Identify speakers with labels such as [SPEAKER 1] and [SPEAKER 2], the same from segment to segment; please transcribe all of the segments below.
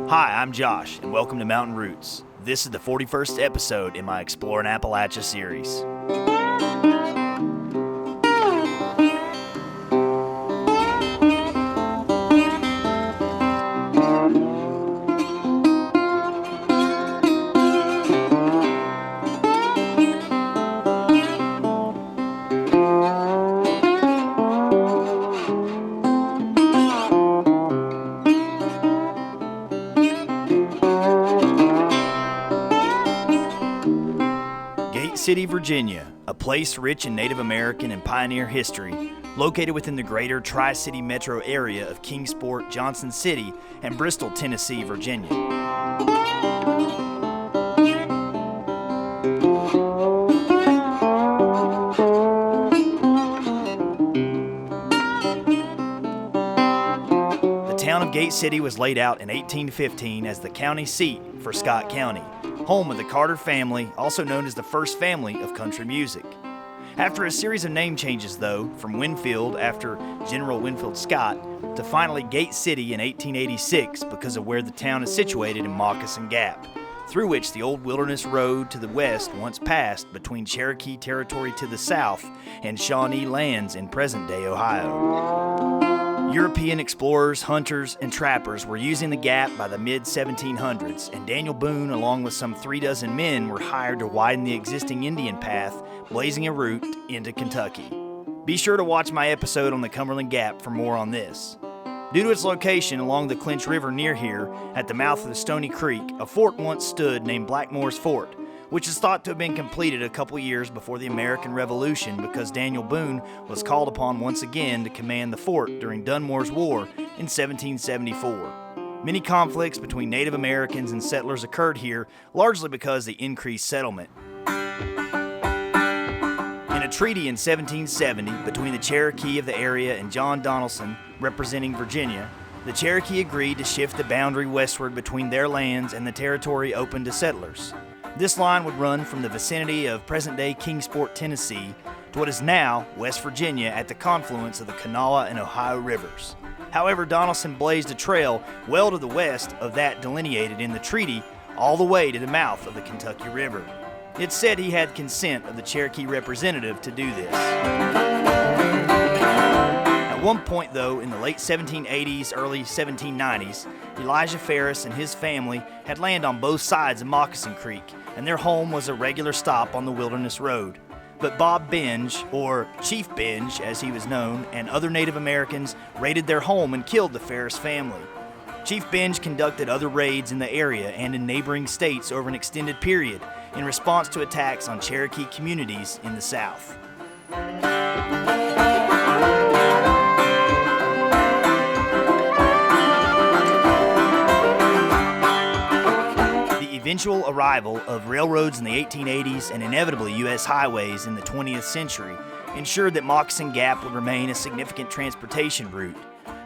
[SPEAKER 1] Hi, I'm Josh, and welcome to Mountain Roots. This is the 41st episode in my Exploring Appalachia series. City, Virginia, a place rich in Native American and pioneer history, located within the greater Tri-City metro area of Kingsport, Johnson City, and Bristol, Tennessee, Virginia. The town of Gate City was laid out in 1815 as the county seat for Scott County, home of the Carter family, also known as the first family of country music. After a series of name changes, though, from Winfield after General Winfield Scott to finally Gate City in 1886 because of where the town is situated in Moccasin Gap, through which the old wilderness road to the west once passed between Cherokee territory to the south and Shawnee lands in present-day Ohio. European explorers, hunters, and trappers were using the gap by the mid-1700s, and Daniel Boone, along with some 36 men, were hired to widen the existing Indian path, blazing a route into Kentucky. Be sure to watch my episode on the Cumberland Gap for more on this. Due to its location along the Clinch River near here, at the mouth of the Stony Creek, a fort once stood named Blackmore's Fort, which is thought to have been completed a couple years before the American Revolution because Daniel Boone was called upon once again to command the fort during Dunmore's War in 1774. Many conflicts between Native Americans and settlers occurred here, largely because of the increased settlement. In a treaty in 1770 between the Cherokee of the area and John Donaldson, representing Virginia, the Cherokee agreed to shift the boundary westward between their lands and the territory open to settlers. This line would run from the vicinity of present-day Kingsport, Tennessee, to what is now West Virginia at the confluence of the Kanawha and Ohio rivers. However, Donaldson blazed a trail well to the west of that delineated in the treaty, all the way to the mouth of the Kentucky River. It's said he had consent of the Cherokee representative to do this. At one point, though, in the late 1780s, early 1790s, Elijah Ferris and his family had land on both sides of Moccasin Creek, and their home was a regular stop on the Wilderness Road. But Bob Benge, or Chief Benge as he was known, and other Native Americans raided their home and killed the Ferris family. Chief Benge conducted other raids in the area and in neighboring states over an extended period in response to attacks on Cherokee communities in the South. Eventual arrival of railroads in the 1880s and inevitably U.S. highways in the 20th century ensured that Moccasin Gap would remain a significant transportation route.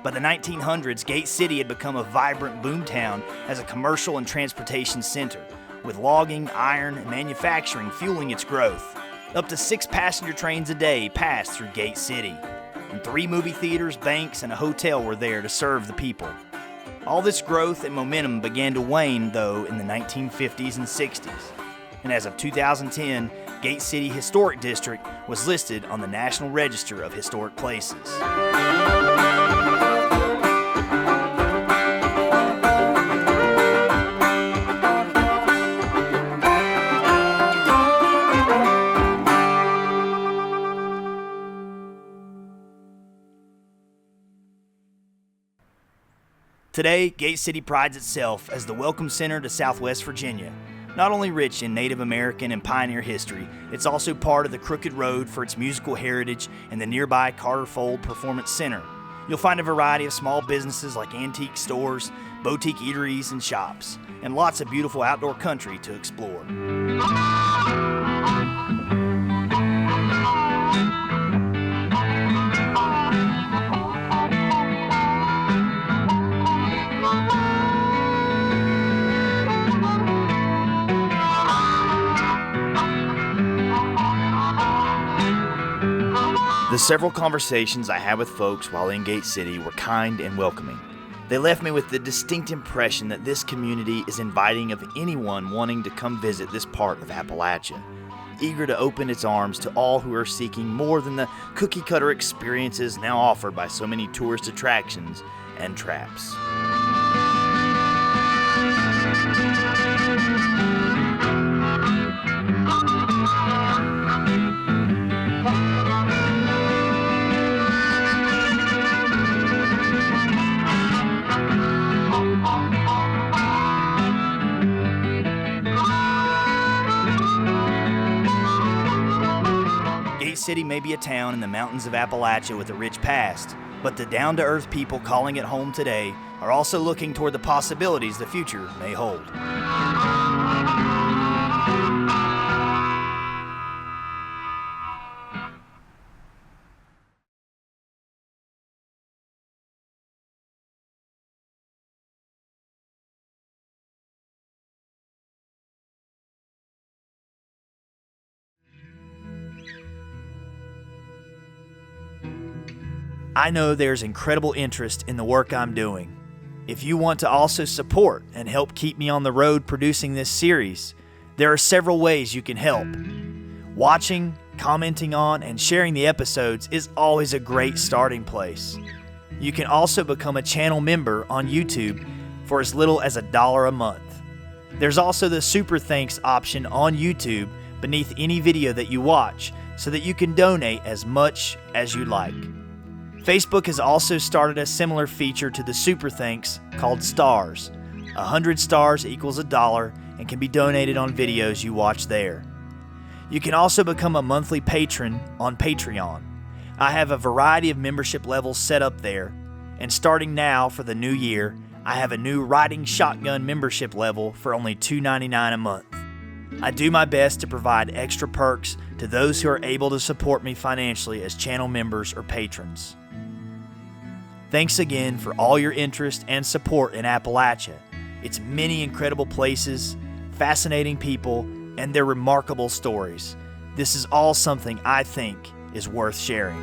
[SPEAKER 1] By the 1900s, Gate City had become a vibrant boomtown as a commercial and transportation center, with logging, iron, and manufacturing fueling its growth. Up to 6 passenger trains a day passed through Gate City, and 3 movie theaters, banks, and a hotel were there to serve the people. All this growth and momentum began to wane, though, in the 1950s and 60s. And as of 2010, Gate City Historic District was listed on the National Register of Historic Places. Today, Gate City prides itself as the welcome center to Southwest Virginia. Not only rich in Native American and pioneer history, it's also part of the Crooked Road for its musical heritage and the nearby Carter Fold Performance Center. You'll find a variety of small businesses like antique stores, boutique eateries, and shops, and lots of beautiful outdoor country to explore. The several conversations I had with folks while in Gate City were kind and welcoming. They left me with the distinct impression that this community is inviting of anyone wanting to come visit this part of Appalachia, eager to open its arms to all who are seeking more than the cookie-cutter experiences now offered by so many tourist attractions and traps. Gate City may be a town in the mountains of Appalachia with a rich past, but the down-to-earth people calling it home today are also looking toward the possibilities the future may hold. I know there's incredible interest in the work I'm doing. If you want to also support and help keep me on the road producing this series, there are several ways you can help. Watching, commenting on, and sharing the episodes is always a great starting place. You can also become a channel member on YouTube for as little as $1 a month. There's also the Super Thanks option on YouTube beneath any video that you watch so that you can donate as much as you like. Facebook has also started a similar feature to the Super Thanks called Stars. 100 stars equals $1 and can be donated on videos you watch there. You can also become a monthly patron on Patreon. I have a variety of membership levels set up there, and starting now for the new year, I have a new Riding Shotgun membership level for only $2.99 a month. I do my best to provide extra perks to those who are able to support me financially as channel members or patrons. Thanks again for all your interest and support in Appalachia, its many incredible places, fascinating people, and their remarkable stories. This is all something I think is worth sharing.